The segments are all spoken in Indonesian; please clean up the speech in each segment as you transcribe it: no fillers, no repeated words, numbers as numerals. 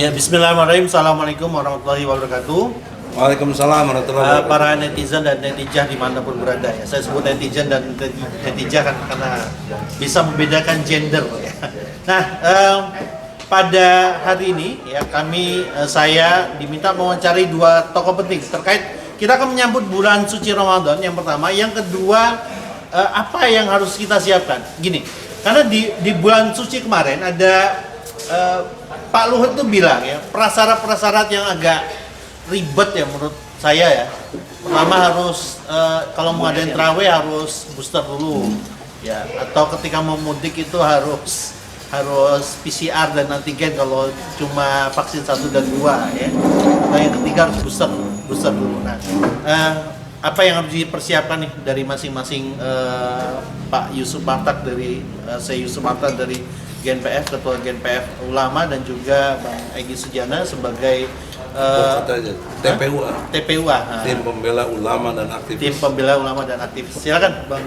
Ya, bismillahirrahmanirrahim. Assalamualaikum warahmatullahi wabarakatuh. Waalaikumsalam warahmatullahi wabarakatuh. Para netizen dan netijah dimanapun berada ya. Saya sebut netizen dan netijah kan karena bisa membedakan gender ya. Nah, pada hari ini ya saya diminta mewawancari dua tokoh penting terkait kita akan menyambut bulan suci Ramadan yang pertama, yang kedua apa yang harus kita siapkan. Gini, karena di bulan suci kemarin ada Pak Luhut tuh bilang ya, prasyarat-prasyarat yang agak ribet ya menurut saya ya. Pertama harus kalau mau ngadain terawih harus booster dulu ya, atau ketika mau mudik itu harus PCR dan antigen kalau cuma vaksin 1 dan 2 ya. Nah, yang ketiga harus booster dulu. Nah, apa yang harus dipersiapkan nih dari masing-masing Pak Yusuf Martak dari saya Yusuf Martak dari GNPF, Ketua GNPF Ulama, dan juga Bang Egy Sujana sebagai TPUA. Tim Pembela Ulama dan Aktivis. Tim Pembela Ulama dan Aktivis. Silakan Bang.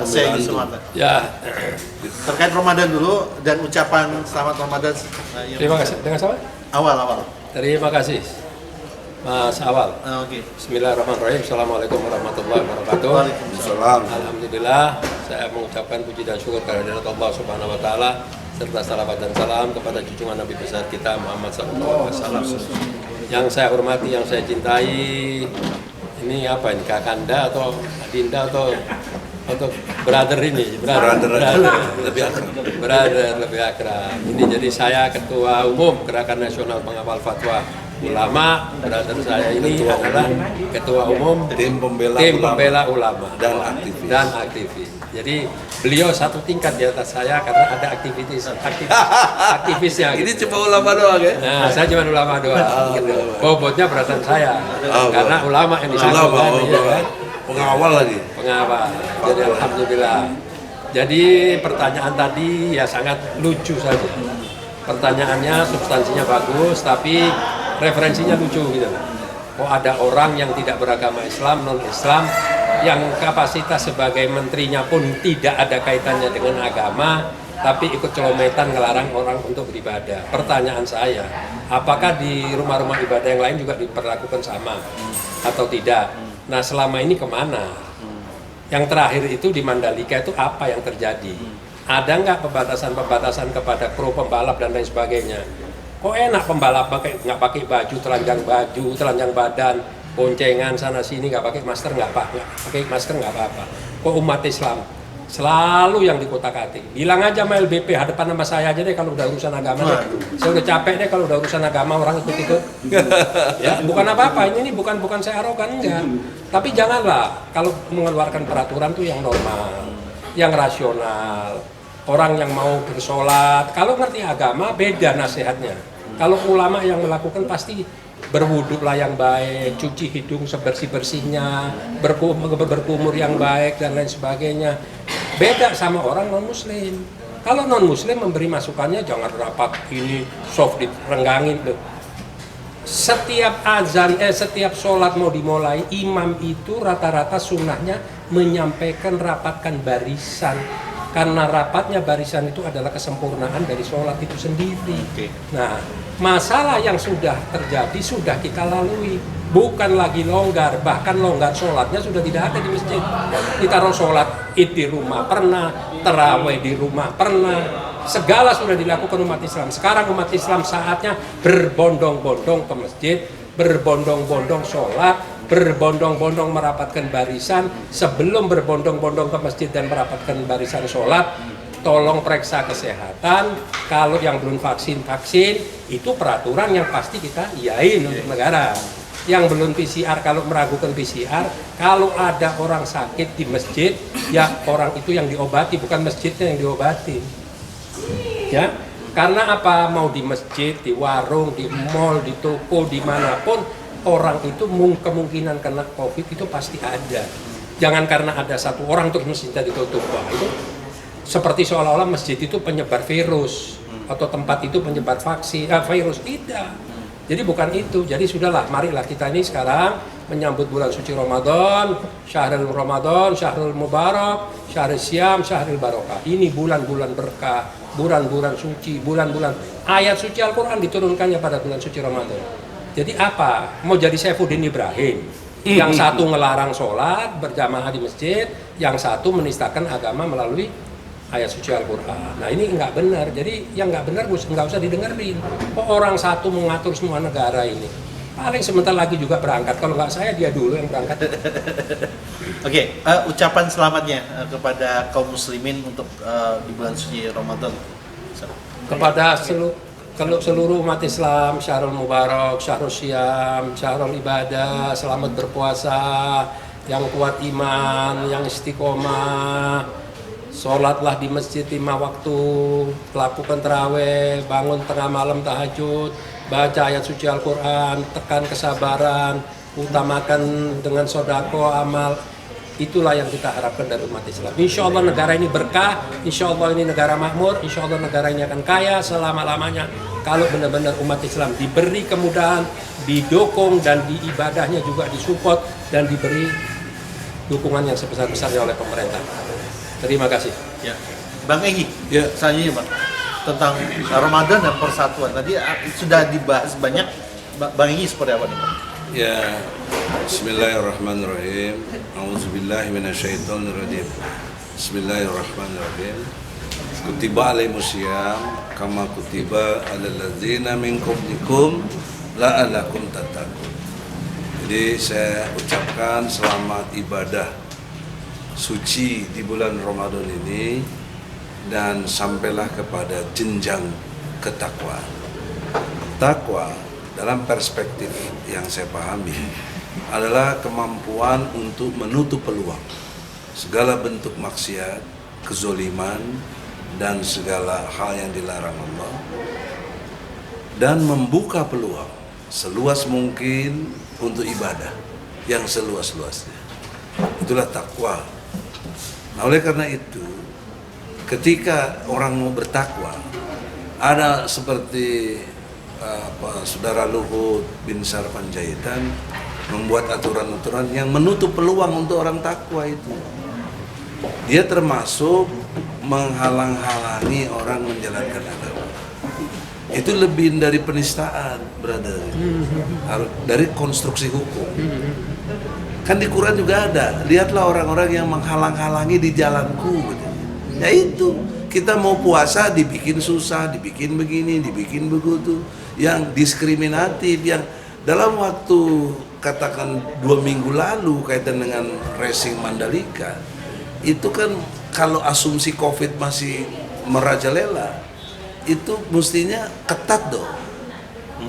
Saya Yusuf Martak. Ya. Terkait Ramadan dulu dan ucapan selamat Ramadan. Terima kasih. Dengan siapa? Awal. Terima kasih, Mas Awal. Oke. Bismillahirrahmanirrahim. Assalamualaikum warahmatullahi wabarakatuh. Waalaikumsalam. Alhamdulillah, saya mengucapkan puji dan syukur kehadirat Allah Subhanahu wa taala serta salawat dan salam kepada junjungan Nabi besar kita Muhammad sallallahu alaihi wasallam. Yang saya hormati, yang saya cintai, ini apa ini, Kakanda atau Adinda atau brother ini, brother lebih akrab. Ini jadi saya Ketua Umum Gerakan Nasional Pengawal Fatwa Ulama. Brother saya ini adalah Ketua Umum Tim Pembela Ulama dan Aktivis. Jadi beliau satu tingkat di atas saya karena ada aktivisnya. Ini gitu. cuma ulama doang ya? Nah, saya cuma ulama doang. Gitu. Bobotnya beratan saya, karena ulama yang disangkutan. Pengawal lagi. Pengawal. Jadi alhamdulillah. Jadi pertanyaan tadi ya sangat lucu saja. Pertanyaannya substansinya bagus, tapi referensinya lucu gitu. Kok ada orang yang tidak beragama Islam, non-Islam, yang kapasitas sebagai menterinya pun tidak ada kaitannya dengan agama, tapi ikut celometan ngelarang orang untuk beribadah. Pertanyaan saya, apakah di rumah-rumah ibadah yang lain juga diperlakukan sama atau tidak? Nah, selama ini kemana? Yang terakhir itu di Mandalika itu apa yang terjadi? Ada nggak pembatasan-pembatasan kepada kru pembalap dan lain sebagainya? Kok enak pembalap nggak pakai baju, telanjang badan, boncengan sana sini, nggak pakai masker nggak apa-apa. Kok umat Islam selalu yang dikotak-atik? Bilang aja sama LBP, hadapan sama saya aja deh kalau udah urusan agama deh. Saya udah capek deh kalau udah urusan agama orang ikut-ikut. Ya, bukan apa-apa, ini bukan saya arogan, enggak. Tapi janganlah kalau mengeluarkan peraturan tuh yang normal, yang rasional. Orang yang mau bersolat, kalau ngerti agama beda nasihatnya. Kalau ulama yang melakukan pasti berwudhu lah yang baik, cuci hidung sebersih-bersihnya, berkumur yang baik dan lain sebagainya. Beda sama orang non-muslim. Kalau non-muslim memberi masukannya jangan rapat ini soft direnggangin. Setiap azan, setiap sholat mau dimulai, imam itu rata-rata sunnahnya menyampaikan rapatkan barisan. Karena rapatnya barisan itu adalah kesempurnaan dari sholat itu sendiri. Nah, masalah yang sudah terjadi sudah kita lalui. Bukan lagi longgar, bahkan longgar sholatnya sudah tidak ada di masjid. Kita sholat id di rumah pernah, terawih di rumah pernah. Segala sudah dilakukan umat Islam. Sekarang umat Islam saatnya berbondong-bondong ke masjid, berbondong-bondong sholat, berbondong-bondong merapatkan barisan. Sebelum berbondong-bondong ke masjid dan merapatkan barisan sholat, tolong periksa kesehatan. Kalau yang belum vaksin, itu peraturan yang pasti kita iyain untuk negara. Yang belum PCR, kalau meragukan PCR, kalau ada orang sakit di masjid, ya orang itu yang diobati, bukan masjidnya yang diobati. Ya, karena apa? Mau di masjid, di warung, di mall, di toko, dimanapun, orang itu kemungkinan kena COVID itu pasti ada. Jangan karena ada satu orang terus masjidnya ditutup. Wah, itu seperti seolah-olah masjid itu penyebar virus atau tempat itu penyebar virus. Tidak. Jadi bukan itu. Jadi sudahlah, marilah kita ini sekarang menyambut bulan suci Ramadan, Syahrul Ramadan, Syahrul Mubarak, Syahrul Syam, Syahrul Barokah. Ini bulan-bulan berkah, bulan-bulan suci, bulan-bulan ayat suci Al-Quran diturunkannya pada bulan suci Ramadan. Jadi apa? Mau jadi Saifuddin Ibrahim? Yang satu ngelarang sholat berjamaah di masjid, yang satu menistakan agama melalui ayat suci Al-Quran. Nah ini nggak benar, jadi yang nggak benar nggak usah didengerin. Kok orang satu mengatur semua negara ini? Paling sebentar lagi juga berangkat, kalau nggak saya dia dulu yang berangkat. Oke, ucapan selamatnya kepada kaum muslimin untuk di bulan suci Ramadan. Kepada seluruh umat Islam, Syahrul Mubarak, Syahrul Syam, Syahrul Ibadah, selamat berpuasa, yang kuat iman, yang istiqomah. Sholatlah di masjid 5 waktu, lakukan taraweh, bangun tengah malam tahajud, baca ayat suci Al-Quran, tekan kesabaran, utamakan dengan sodako, amal. Itulah yang kita harapkan dari umat Islam. Insya Allah negara ini berkah, insya Allah ini negara makmur, insya Allah negara ini akan kaya selama-lamanya. Kalau benar-benar umat Islam diberi kemudahan, didukung, dan di ibadahnya juga disupport, dan diberi dukungan yang sebesar-besarnya oleh pemerintah. Terima kasih. Ya, Bang Egy, Ya. selanjutnya Bang, tentang Ramadan dan persatuan. Tadi sudah dibahas banyak. Bang Egy seperti apa nih Bang? Ya, Bismillahirrahmanirrahim. A'udzubillahi minasyaitonirrajim. Bismillahirrahmanirrahim. Kutiba alaihimusyam kama kutiba alal ladzina min qablikum la'allakum tattaqun. Jadi saya ucapkan selamat ibadah suci di bulan Ramadan ini dan sampailah kepada jenjang ketakwaan. Takwa dalam perspektif yang saya pahami adalah kemampuan untuk menutup peluang segala bentuk maksiat, kezoliman, dan segala hal yang dilarang Allah, dan membuka peluang seluas mungkin untuk ibadah yang seluas-luasnya. Itulah takwa. Nah, oleh karena itu, ketika orang mau bertakwa, ada seperti Saudara Luhut bin Sarpanjaitan membuat aturan-aturan yang menutup peluang untuk orang takwa itu. Dia termasuk menghalang-halangi orang menjalankan agama. Itu lebih dari penistaan, brother. Dari konstruksi hukum. Kan di Quran juga ada, lihatlah orang-orang yang menghalang-halangi di jalanku. Ya itu, kita mau puasa dibikin susah, dibikin begini, dibikin begitu, yang diskriminatif, yang dalam waktu katakan 2 minggu lalu kaitan dengan racing Mandalika, itu kan kalau asumsi COVID masih merajalela, itu mestinya ketat dong,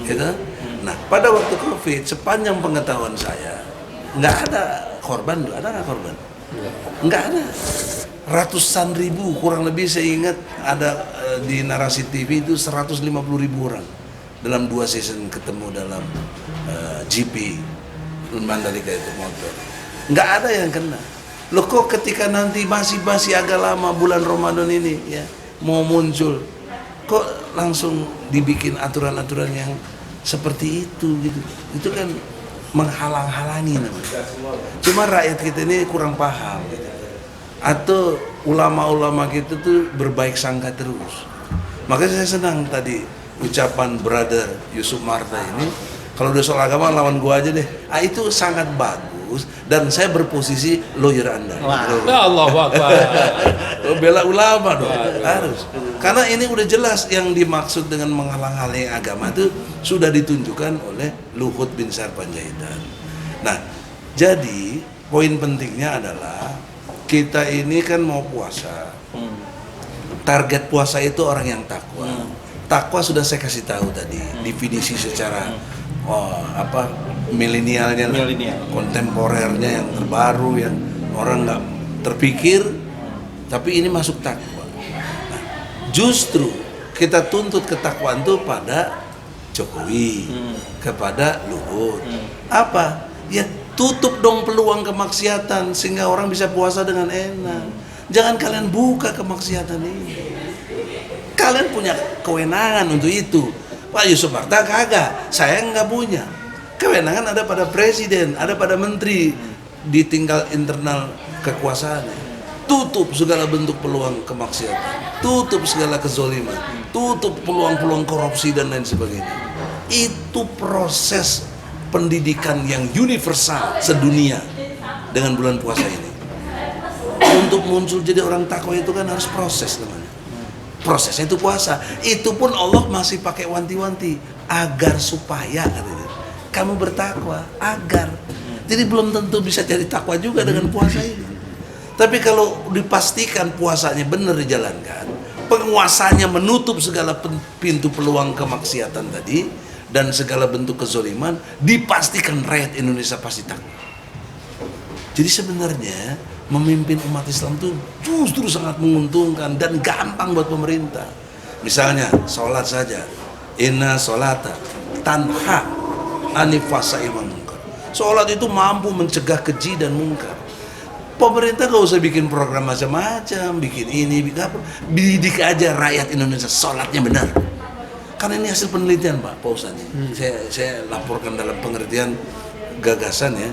ya kan? Nah, pada waktu COVID, sepanjang pengetahuan saya, nggak ada korban, ada nggak korban? Nggak ada. Ratusan ribu, kurang lebih saya ingat ada di narasi TV itu 150.000 orang dalam 2 season ketemu dalam GP Mandalika itu motor. Nggak ada yang kena. Loh kok ketika nanti masih agak lama bulan Ramadan ini ya mau muncul, kok langsung dibikin aturan-aturan yang seperti itu gitu? Itu kan menghalang-halangi namanya. Cuma rakyat kita ini kurang paham gitu. Atau ulama-ulama kita tuh berbaik sangka terus. Makanya saya senang tadi ucapan brother Yusuf Marta ini, kalau udah soal agama lawan gua aja deh. Itu sangat bagus dan saya berposisi lawyer Anda. Allahu Akbar. Bela ulama dong, harus. Karena ini udah jelas yang dimaksud dengan menghalang-halangi agama itu sudah ditunjukkan oleh Luhut bin Sarpanjaitan. Nah, jadi poin pentingnya adalah kita ini kan mau puasa. Target puasa itu orang yang takwa. Takwa sudah saya kasih tahu tadi, definisi secara milenialnya, kontemporernya yang terbaru, yang orang nggak terpikir, tapi ini masuk takwa. Nah, justru kita tuntut ketakwaan itu pada Jokowi, kepada Luhut. Apa? Ya tutup dong peluang kemaksiatan sehingga orang bisa puasa dengan enak. Jangan kalian buka kemaksiatan ini. Kalian punya kewenangan untuk itu. Pak Yusuf Marta kagak, saya nggak punya. Kewenangan ada pada presiden, ada pada menteri di tingkat internal kekuasaannya. Tutup segala bentuk peluang kemaksiatan, tutup segala kezoliman, tutup peluang-peluang korupsi dan lain sebagainya. Itu proses pendidikan yang universal sedunia dengan bulan puasa ini. Untuk muncul jadi orang takwa itu kan harus proses namanya. Prosesnya itu puasa. Itu pun Allah masih pakai wanti-wanti agar supaya katanya, kamu bertakwa agar. Jadi belum tentu bisa jadi takwa juga dengan puasa ini. Tapi kalau dipastikan puasanya benar dijalankan, penguasanya menutup segala pintu peluang kemaksiatan tadi dan segala bentuk kezoliman, dipastikan rakyat Indonesia pasti takwa. Jadi sebenarnya memimpin umat Islam itu justru sangat menguntungkan dan gampang buat pemerintah. Misalnya sholat saja, inna sholata tanha anil fahsya'i wal munkar. Sholat itu mampu mencegah keji dan mungkar. Pemerintah gak usah bikin program macam-macam, bikin ini, bikin apa. Didik aja rakyat Indonesia sholatnya benar. Karena ini hasil penelitian Pak Ustadz. Saya laporkan dalam pengertian gagasan ya.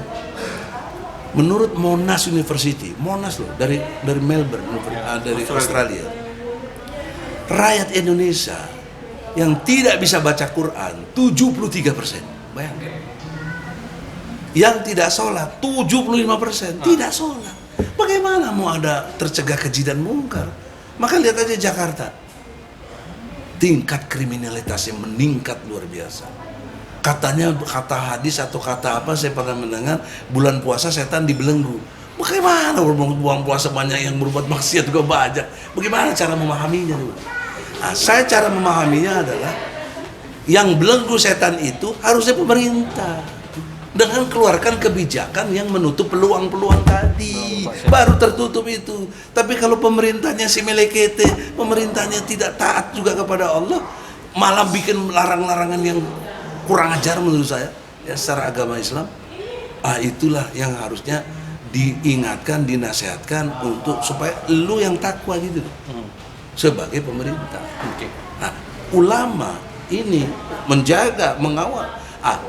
Menurut Monash University, Monash loh, dari Melbourne, dari Australia. Rakyat Indonesia yang tidak bisa baca Quran 73%. Bayangkan. Yang tidak sholat 75% tidak sholat. Bagaimana mau ada tercegah keji dan mungkar? Maka lihat aja Jakarta, tingkat kriminalitasnya meningkat luar biasa. Katanya kata hadis atau kata apa saya pernah mendengar, bulan puasa setan dibelenggu. Bagaimana buang puasa banyak yang berbuat maksiat juga banyak. Bagaimana cara memahaminya? Nah, saya cara memahaminya adalah yang belenggu setan itu harusnya pemerintah. Dengan keluarkan kebijakan yang menutup peluang-peluang tadi, baru tertutup itu. Tapi kalau pemerintahnya si melekete, pemerintahnya tidak taat juga kepada Allah, malah bikin larang-larangan yang kurang ajar menurut saya, ya secara agama Islam. Itulah yang harusnya diingatkan, dinasihatkan untuk supaya lu yang takwa gitu, sebagai pemerintah. Nah, ulama ini menjaga, mengawal.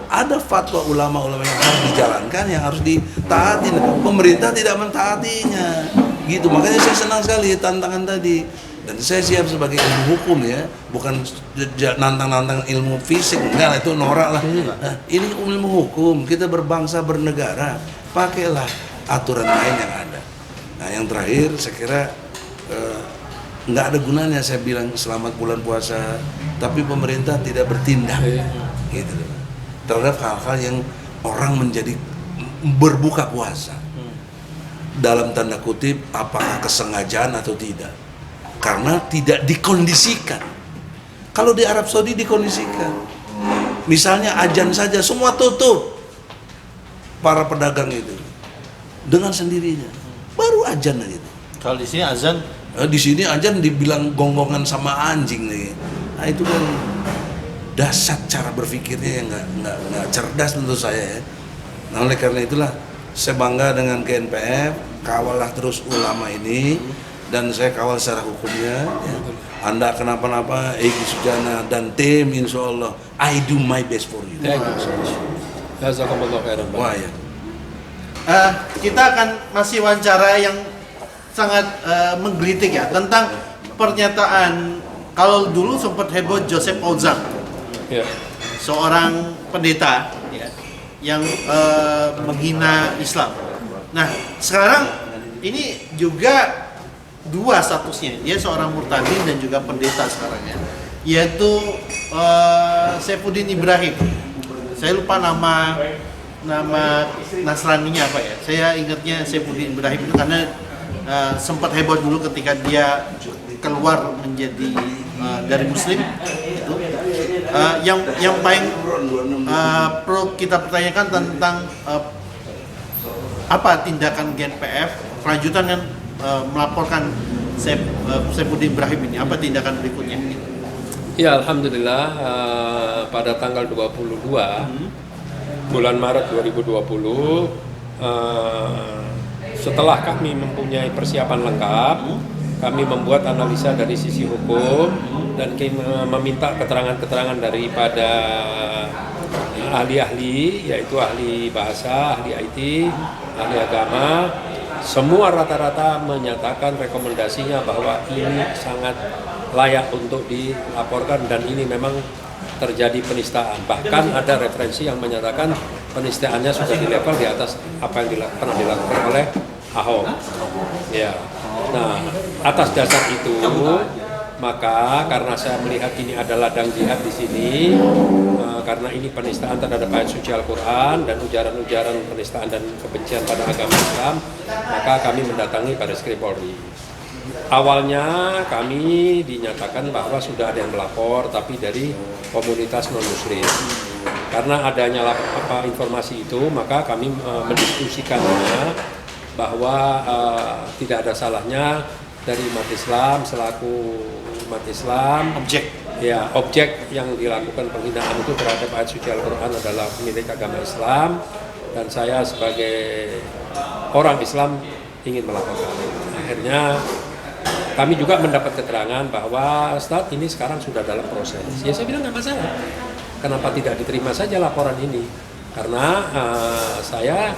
Ada fatwa ulama-ulama yang harus dijalankan, yang harus ditaati. Pemerintah tidak mentaatinya, gitu. Makanya saya senang sekali tantangan tadi. Dan saya siap sebagai ilmu hukum ya, bukan nantang-nantang ilmu fisik, enggak, itu norak lah. Nah, ini ilmu hukum, kita berbangsa bernegara, pakailah aturan main yang ada. Nah, yang terakhir saya kira nggak ada gunanya saya bilang selamat bulan puasa, tapi pemerintah tidak bertindak, gitu terhadap hal-hal yang orang menjadi berbuka puasa dalam tanda kutip apakah kesengajaan atau tidak, karena tidak dikondisikan. Kalau di Arab Saudi dikondisikan, misalnya azan saja semua tutup, para pedagang itu dengan sendirinya baru azan aja. Kalau di sini azan, di sini azan dibilang gonggongan sama anjing nih. Nah itu kan dasar cara berpikirnya yang nggak cerdas menurut saya ya. Nah oleh karena itulah saya bangga dengan GNPF, kawallah terus ulama ini dan saya kawal secara hukumnya ya. Anda kenapa-napa, Egy Sujana dan tim insya Allah I do my best for you. Jazakumullah khairan. Wah ya. Kita akan masih wawancara yang sangat menggelitik ya tentang pernyataan, kalau dulu sempat heboh Joseph Ozak. Ya. Seorang pendeta ya, yang menghina Islam. Nah, sekarang ini juga dua statusnya, dia seorang murtadin dan juga pendeta sekarang ya, yaitu Saifuddin Ibrahim. Saya lupa nama Nasraninya apa ya. Saya ingatnya Saifuddin Ibrahim itu karena sempat heboh dulu ketika dia keluar menjadi dari Muslim. Itu yang paling perlu kita pertanyakan tentang apa tindakan GNPF kelanjutan kan melaporkan Saifuddin Ibrahim ini, apa tindakan berikutnya? Ya alhamdulillah pada tanggal 22 bulan Maret 2020 setelah kami mempunyai persiapan lengkap, kami membuat analisa dari sisi hukum dan meminta keterangan-keterangan daripada ahli-ahli, yaitu ahli bahasa, ahli IT, ahli agama. Semua rata-rata menyatakan rekomendasinya bahwa ini sangat layak untuk dilaporkan dan ini memang terjadi penistaan. Bahkan ada referensi yang menyatakan penistaannya sudah di level di atas apa yang pernah dilakukan oleh Ahok. Ya. Nah, atas dasar itu, maka karena saya melihat ini adalah ladang jihad di sini, karena ini penistaan terhadap ayat suci Al-Quran dan ujaran-ujaran penistaan dan kebencian pada agama Islam, maka kami mendatangi Bareskrim Polri. Awalnya kami dinyatakan bahwa sudah ada yang melapor, tapi dari komunitas non-muslim. Karena adanya informasi itu, maka kami mendiskusikannya bahwa tidak ada salahnya dari umat Islam selaku umat Islam. Objek yang dilakukan penghinaan itu terhadap ayat suci Al-Quran adalah milik agama Islam, dan saya sebagai orang Islam ingin melaporkan. Akhirnya kami juga mendapat keterangan bahwa saat ini sekarang sudah dalam proses. Ya saya bilang nggak masalah. Kenapa tidak diterima saja laporan ini? Karena saya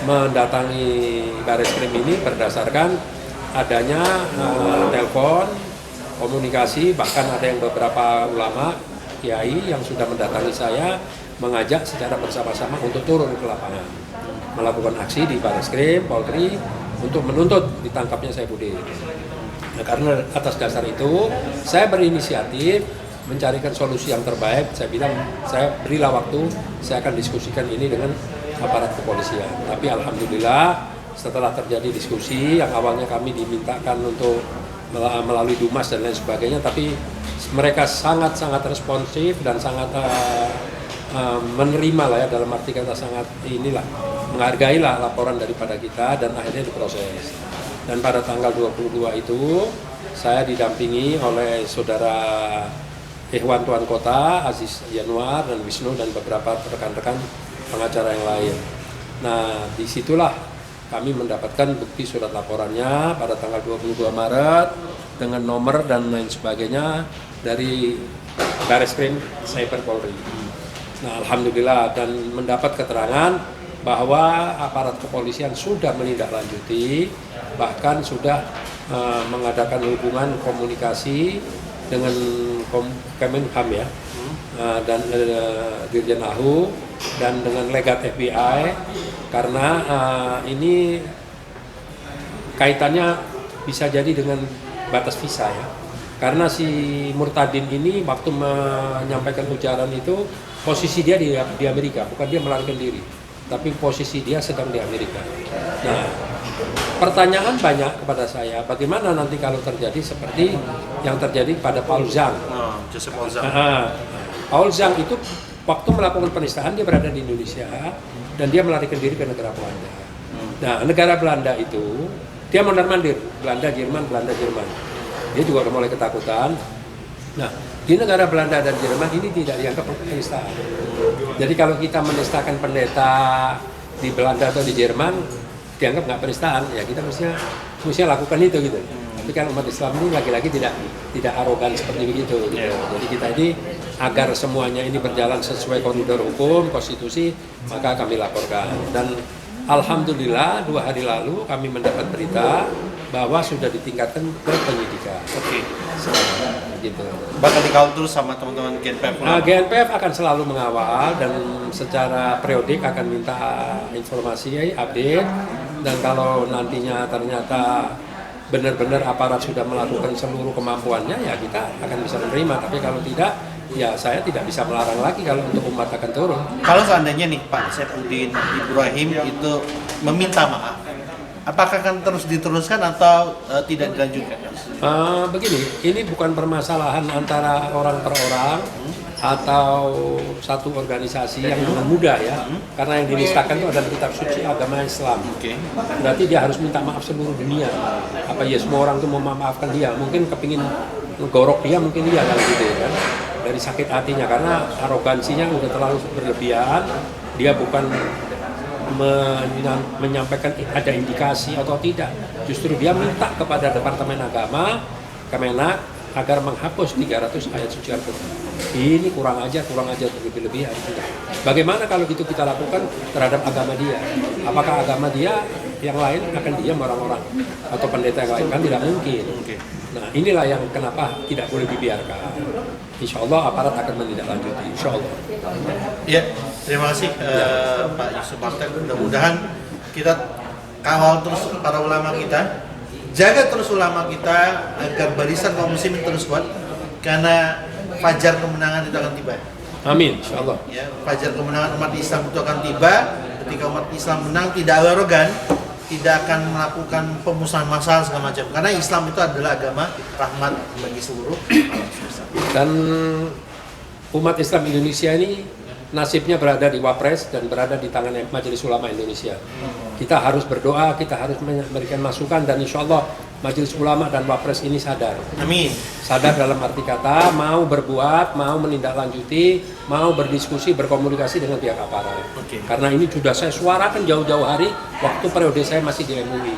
mendatangi Bareskrim ini berdasarkan adanya telepon, komunikasi, bahkan ada yang beberapa ulama, kiai yang sudah mendatangi saya mengajak secara bersama-sama untuk turun ke lapangan, melakukan aksi di Bareskrim Polri untuk menuntut ditangkapnya Saifuddin. Nah, karena atas dasar itu saya berinisiatif mencarikan solusi yang terbaik. Saya bilang, saya berilah waktu, saya akan diskusikan ini dengan aparat kepolisian. Tapi alhamdulillah setelah terjadi diskusi yang awalnya kami dimintakan untuk melalui Dumas dan lain sebagainya, tapi mereka sangat-sangat responsif dan sangat menerima lah ya, dalam arti kata sangat menghargai lah laporan daripada kita, dan akhirnya diproses. Dan pada tanggal 22 itu saya didampingi oleh saudara Ikhwan Tuan Kota, Aziz Yanuar dan Wisnu dan beberapa rekan-rekan pengacara yang lain. Nah, disitulah kami mendapatkan bukti surat laporannya pada tanggal 22 Maret dengan nomor dan lain sebagainya dari Bareskrim Cyber Polri. Nah, alhamdulillah, dan mendapat keterangan bahwa aparat kepolisian sudah menindaklanjuti, bahkan sudah mengadakan hubungan komunikasi dengan Kemenham ya, dan Dirjen AHU dan dengan legat FBI, karena ini kaitannya bisa jadi dengan batas visa ya. Karena si Murtadin ini waktu menyampaikan ujaran itu posisi dia di Amerika, bukan dia melarikan diri, tapi posisi dia sedang di Amerika. Nah, pertanyaan banyak kepada saya, bagaimana nanti kalau terjadi seperti yang terjadi pada Paul Zhang. Joseph Paul Zhang. Paul Zhang itu waktu melakukan penistaan dia berada di Indonesia dan dia melarikan diri ke negara Belanda. Nah, negara Belanda itu dia mondar-mandir, Belanda Jerman. Dia juga mulai ketakutan. Nah, di negara Belanda dan Jerman ini tidak dianggap penistaan. Jadi kalau kita menistakan pendeta di Belanda atau di Jerman, dianggap nggak penistaan, ya kita mestinya lakukan itu gitu. Tapi kan umat Islam ini lagi-lagi tidak arogan seperti begitu gitu. Jadi kita ini agar semuanya ini berjalan sesuai koridor hukum, konstitusi, maka kami laporkan. Dan alhamdulillah 2 hari lalu kami mendapat berita bahwa sudah ditingkatkan ke penyidikan. Oke. Gitu. Bakal dikawal terus sama teman-teman GNPF. GNPF akan selalu mengawal dan secara periodik akan minta informasi, update, dan kalau nantinya ternyata benar-benar aparat sudah melakukan seluruh kemampuannya, ya kita akan bisa menerima. Tapi kalau tidak, ya saya tidak bisa melarang lagi kalau untuk umat akan turun. Kalau seandainya nih Pak Saifuddin Ibrahim itu meminta maaf, apakah akan terus diteruskan atau tidak dilanjutkan? Begini, ini bukan permasalahan antara orang per orang atau satu organisasi yang dengan mudah ya, karena yang dinistakan itu adalah kitab suci agama Islam. Berarti dia harus minta maaf seluruh dunia. Apa ya semua orang itu mau memaafkan dia? Mungkin kepingin ngegorok dia, mungkin dia kan gitu ya kan, dari sakit hatinya karena arogansinya udah terlalu berlebihan. Dia bukan menyampaikan ada indikasi atau tidak, justru dia minta kepada Departemen Agama, Kemenak, agar menghapus 300 ayat suci Al-Quran. Ini kurang ajar berlebih-lebihan. Bagaimana kalau itu kita lakukan terhadap agama dia? Apakah agama dia yang lain akan diam orang-orang atau pendeta yang lain? Kan tidak mungkin. Nah, inilah yang kenapa tidak boleh dibiarkan. Insya Allah aparat akan menindaklanjuti. Insya Allah. Ya, terima kasih Pak Yusuf Martek. Mudah-mudahan kita kawal terus para ulama kita, jaga terus ulama kita agar barisan kaum muslimin terus kuat, karena fajar kemenangan itu akan tiba. Amin, insya Allah. Ya, fajar kemenangan umat Islam itu akan tiba. Ketika umat Islam menang, tidak arogan, tidak akan melakukan pemusnahan massal segala macam. Karena Islam itu adalah agama rahmat bagi seluruh manusia. Dan umat Islam Indonesia ini nasibnya berada di Wapres dan berada di tangan Majelis Ulama Indonesia. Kita harus berdoa, kita harus memberikan masukan, dan insya Allah Majelis Ulama dan Wapres ini sadar. Amin. Sadar dalam arti kata mau berbuat, mau menindaklanjuti, mau berdiskusi, berkomunikasi dengan pihak aparat. Karena ini sudah saya suarakan jauh-jauh hari waktu periode saya masih di MUI.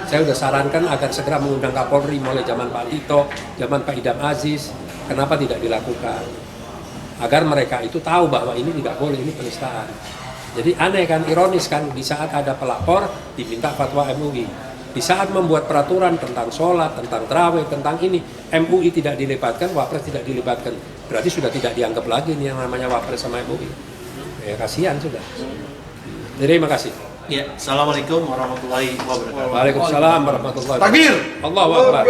Saya sudah sarankan agar segera mengundang Kapolri mulai zaman Pak Tito, zaman Pak Idam Aziz. Kenapa tidak dilakukan? Agar mereka itu tahu bahwa ini tidak boleh, ini penistaan. Jadi aneh kan, ironis kan, di saat ada pelapor diminta fatwa MUI. Di saat membuat peraturan tentang sholat, tentang tarawih, tentang ini, MUI tidak dilibatkan, Wapres tidak dilibatkan. Berarti sudah tidak dianggap lagi nih yang namanya Wapres sama MUI. Ya kasihan sudah. Jadi terima kasih. Ya, assalamualaikum warahmatullahi wabarakatuh. Waalaikumsalam warahmatullahi wabarakatuh. Takbir. Allahu Akbar.